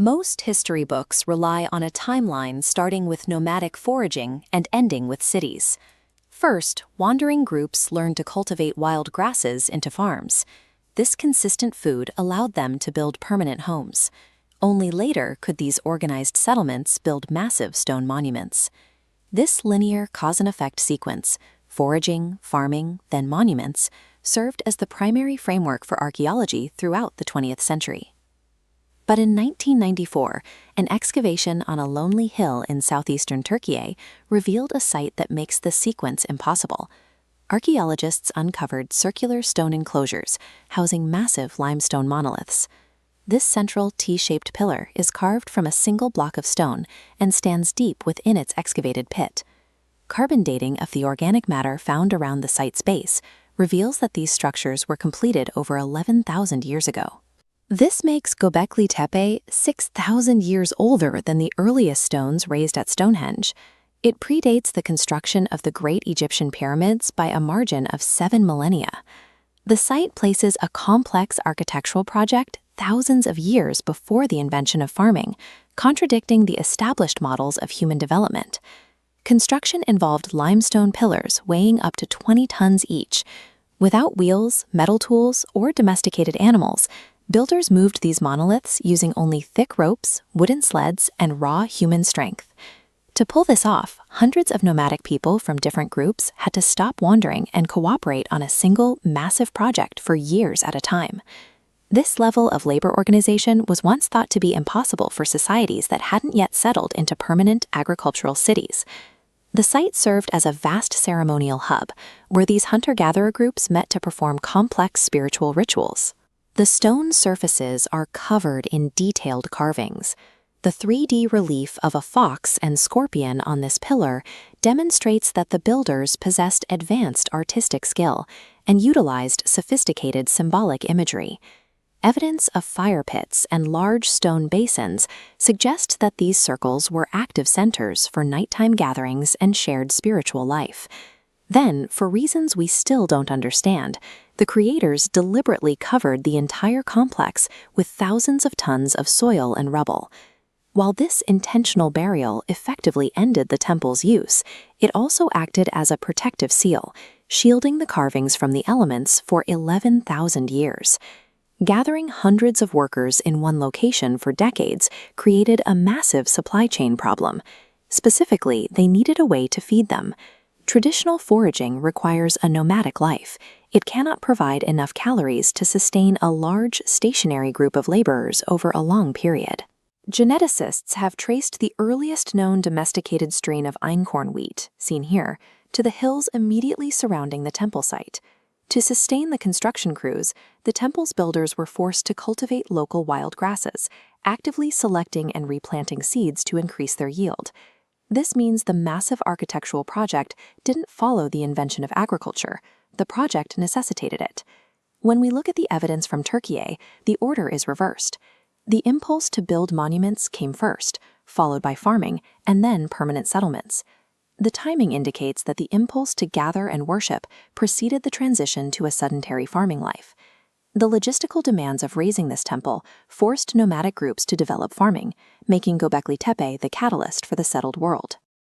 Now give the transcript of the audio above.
Most history books rely on a timeline starting with nomadic foraging and ending with cities. First, wandering groups learned to cultivate wild grasses into farms. This consistent food allowed them to build permanent homes. Only later could these organized settlements build massive stone monuments. This linear cause-and-effect sequence, foraging, farming, then monuments, served as the primary framework for archaeology throughout the 20th century. But in 1994, an excavation on a lonely hill in southeastern Türkiye revealed a site that makes the sequence impossible. Archaeologists uncovered circular stone enclosures housing massive limestone monoliths. This central T-shaped pillar is carved from a single block of stone and stands deep within its excavated pit. Carbon dating of the organic matter found around the site's base reveals that these structures were completed over 11,000 years ago. This makes Göbekli Tepe 6,000 years older than the earliest stones raised at Stonehenge. It predates the construction of the great Egyptian pyramids by a margin of 7 millennia. The site places a complex architectural project thousands of years before the invention of farming, contradicting the established models of human development. Construction involved limestone pillars weighing up to 20 tons each. Without wheels, metal tools, or domesticated animals, builders moved these monoliths using only thick ropes, wooden sleds, and raw human strength. To pull this off, hundreds of nomadic people from different groups had to stop wandering and cooperate on a single, massive project for years at a time. This level of labor organization was once thought to be impossible for societies that hadn't yet settled into permanent agricultural cities. The site served as a vast ceremonial hub, where these hunter-gatherer groups met to perform complex spiritual rituals. The stone surfaces are covered in detailed carvings. The 3D relief of a fox and scorpion on this pillar demonstrates that the builders possessed advanced artistic skill and utilized sophisticated symbolic imagery. Evidence of fire pits and large stone basins suggests that these circles were active centers for nighttime gatherings and shared spiritual life. Then, for reasons we still don't understand, the creators deliberately covered the entire complex with thousands of tons of soil and rubble. While this intentional burial effectively ended the temple's use, it also acted as a protective seal, shielding the carvings from the elements for 11,000 years. Gathering hundreds of workers in one location for decades created a massive supply chain problem. Specifically, they needed a way to feed them. Traditional foraging requires a nomadic life. It cannot provide enough calories to sustain a large, stationary group of laborers over a long period. Geneticists have traced the earliest known domesticated strain of einkorn wheat, seen here, to the hills immediately surrounding the temple site. To sustain the construction crews, the temple's builders were forced to cultivate local wild grasses, actively selecting and replanting seeds to increase their yield. This means the massive architectural project didn't follow the invention of agriculture. The project necessitated it. When we look at the evidence from Türkiye, the order is reversed. The impulse to build monuments came first, followed by farming, and then permanent settlements. The timing indicates that the impulse to gather and worship preceded the transition to a sedentary farming life. The logistical demands of raising this temple forced nomadic groups to develop farming, making Göbekli Tepe the catalyst for the settled world.